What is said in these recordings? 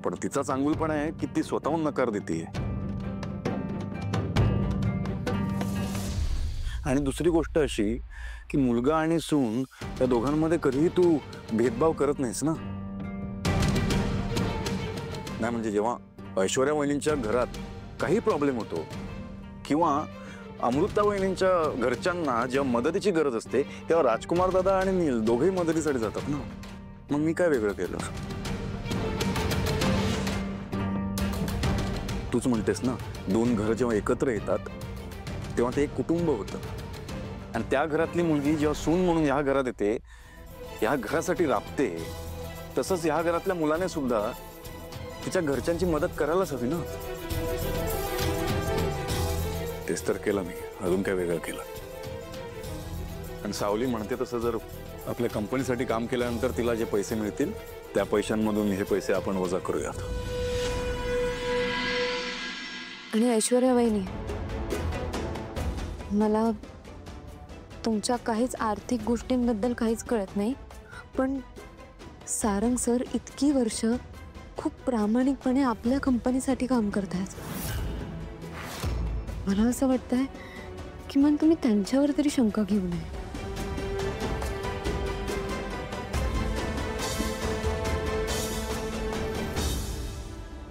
पण तिचा चांगुलपणा आहे की ती स्वतःहून नकार देते. आणि दुसरी गोष्ट अशी की मुलगा आणि सून या दोघांमध्ये कधीही तू भेदभाव करत नाहीस ना. नाही म्हणजे जेव्हा ऐश्वर्या वहिनींच्या घरात काही प्रॉब्लेम होतो किंवा अमृता वहिनींच्या घरच्यांना जेव्हा मदतीची गरज असते तेव्हा राजकुमार दादा आणि नील दोघेही मदतीसाठी जातात ना. मग मी काय वेगळं केलं? तूच म्हणतेस ना, दोन घरं जेव्हा एकत्र येतात तेव्हा ते एक कुटुंब होतं. आणि त्या घरातली मुलगी जेव्हा सून म्हणून ह्या घरात येते, ह्या घरासाठी राबते, तसंच ह्या घरातल्या मुलाने सुद्धा तिच्या घरच्यांची मदत करायलाच हवी ना. तेच तर केलं मी, अजून काय वेगळं केलं? आणि सावली म्हणते तसं जर आपल्या कंपनीसाठी काम केल्यानंतर तिला जे पैसे मिळतील त्या पैशांमधून हे पैसे आपण वजा करूयात. आणि ऐश्वर्या वहिनी, मला तुमच्या काहीच आर्थिक गोष्टींबद्दल काहीच कळत नाही, पण सारंग सर इतकी वर्ष खूप प्रामाणिकपणे आपल्या कंपनीसाठी काम करतायत. मला असं वाटतंय की मग तुम्ही त्यांच्यावर तरी शंका घेऊ नये.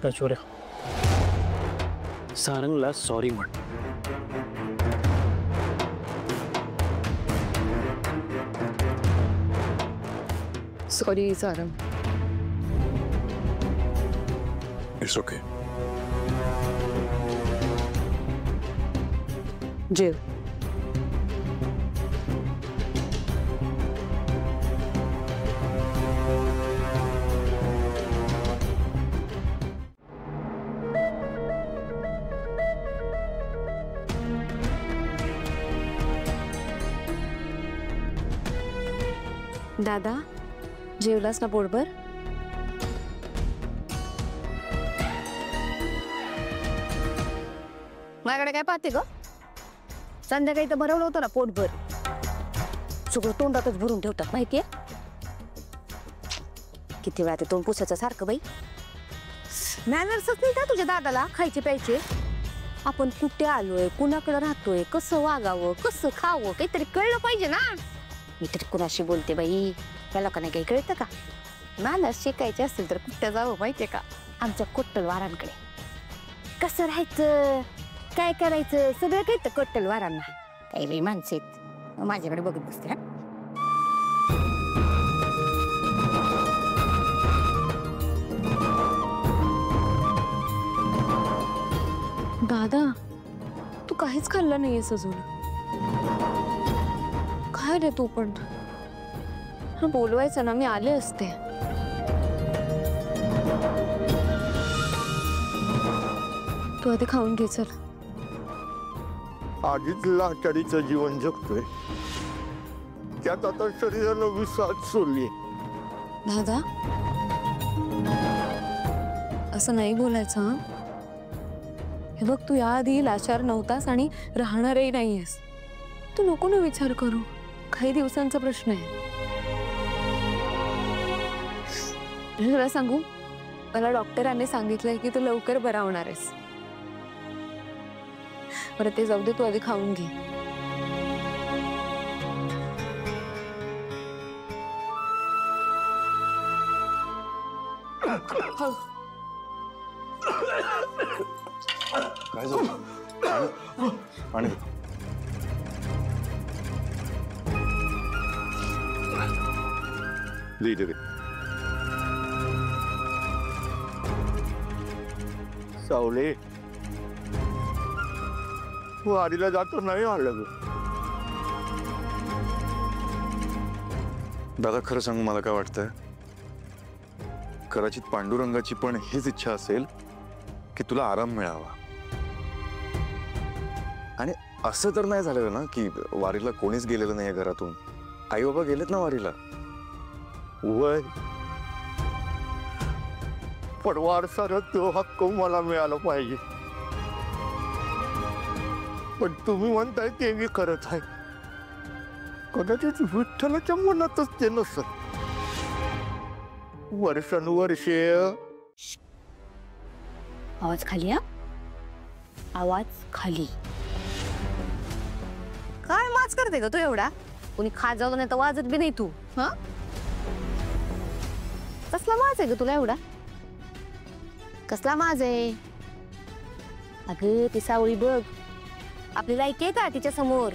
ऐश्वर्या, सारंगला सॉरी म्हण. सॉरी सारंग. It's okay. जेव. दादा, जेवलास ना पोटभर? माझ्याकडे काय पाहते ग? संध्याकाळी तर भरवलं होतं ना पोटभर. सगळं तोंडातच भरून ठेवतात माहितीये. किती वेळा ते तोंड पुसायचं सारखं बाई. मॅनर्सच नाही का तुझ्या दादाला खायचे प्यायचे? आपण कुठे आलोय, कुणाकडे राहतोय, कसं वागावं, कसं खावं, काहीतरी कळलं पाहिजे ना. मी तरी कुणाशी बोलते बाई, त्या लोकांना काही कळतं का? मॅनर्स शिकायचे असतील तर कुठं जावं माहितीये का? आमच्या कोट्टलवारांकडे. कसं राहायचं, काय करायचं, सगळं कळतं कोट्टलवारांना. काही बाई माणसं आहेत, माझ्याकडे बघत बसते. दादा, तू काहीच खाल्लं नाहीयेस अजून. काय रे तू पण? बोलवायचं ना, मी आले असते. तू आधी खाऊन घे चल. आधीच लाचारीचं जीवन जगतोय, त्यात आता शरीराला विसात सोडली. दादा, असं नाही बोलायचं. हे बघ, तू याआधी लाचार नव्हतास आणि राहणारही नाहीयेस. तू नको ना विचार करू, काही दिवसांचा प्रश्न आहे. तुला सांगू, मला डॉक्टरांनी सांगितलंय की तू लवकर बरा होणार आहेस. बरं ते जाऊ दे, तू आधी खाऊन घे. काय झालं? पाणी दे. सावले, वारीला जातो नाही आलं. दादा, खरं सांगू, मला काय वाटतंय, कदाचित पांडुरंगाची पण हीच इच्छा असेल की तुला आराम मिळावा. आणि असं तर नाही झालेलं ना की वारीला कोणीच गेलेलं नाही घरातून? आई बाबा गेलेत ना वारीला. वय पण वारसाला तो हक्क मला मिळाला पाहिजे. पण तुम्ही म्हणताय ते मी करत आहे. कदाचित विठ्ठलाच्या मनातच ते नसत. वर्षानुवर्षे आवाज खाली हा, आवाज खाली. काय माच करते ग तू एवढा? कोणी खाजावलं नाही तर वाजत बी नाही तू. हा, कसला माज आहे ग तुला एवढा? कसला माज आहे? अगं ती सावळी बघ, आपली लायकी आहे का तिच्या समोर?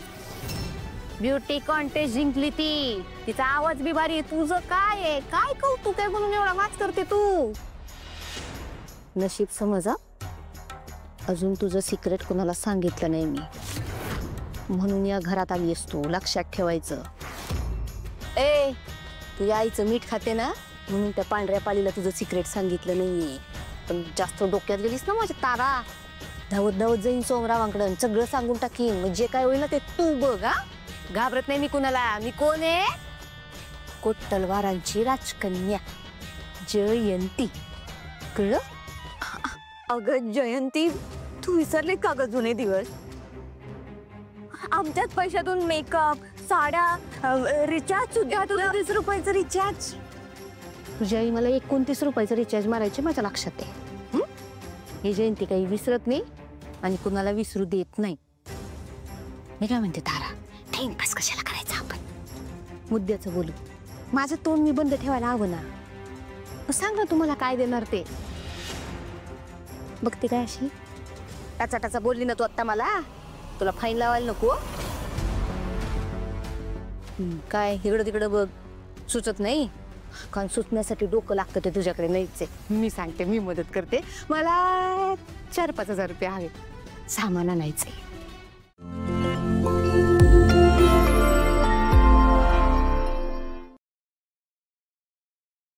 ब्युटी कॉन्टेस्ट जिंकली ती, तिचा आवाज बी भारी आहे. तुझं काय आहे? काय कौतुक आहे म्हणून एवढा वाच करते तू? नशीब समज हा, अजून तुझं सिक्रेट कोणाला सांगितलं नाही मी, म्हणून या घरात आली असतो. लक्षात ठेवायचं. ए, तुझ्या आईचं मीठ खाते ना, म्हणून त्या पांढऱ्या पालीला तुझं सिक्रेट सांगितलं नाहीये. पण जास्त डोक्यात गेलीस ना माझ्या तारा, धावत धावत जाईन सोमरावांकडं, सगळं सांगून टाकीन. मग जे काय होईल ना ते तू बघ. हा, घाबरत नाही मी कुणाला. मी कोण आहे? कोटलवारांची राजकन्या जयंती. कळलं? अगं जयंती, तू विसरले का ग जुने दिवस? आमच्याच पैशातून मेकअप, साड्या, रिचार्ज सुद्धा. तुला 30 रुपयाचं रिचार्ज. तुझी आई मला 29 रुपयाचं रिचार्ज मारायचे माझ्या लक्षात आहे. हे जयंती काही विसरत नाही आणि कुणाला विसरू देत नाही. मी काय म्हणते तारा, टाइमपास कशाला करायचा? आपण मुद्द्याचं बोलू. माझं तोंड मी बंद ठेवायला हवं ना. मग सांग ना तुम्हाला काय देणार ते. बघते काय अशी टाचा टाचा बोलली ना तू आत्ता मला, तुला फाईन लावायला नको. काय इकडं तिकडं बघ, सुचत नाही. कारण सुचण्यासाठी डोकं लागतं ते तुझ्याकडे नाहीच आहे. मी सांगते, मी मदत करते. मला 4-5 हजार रुपये हवे, सामान आणायचंय.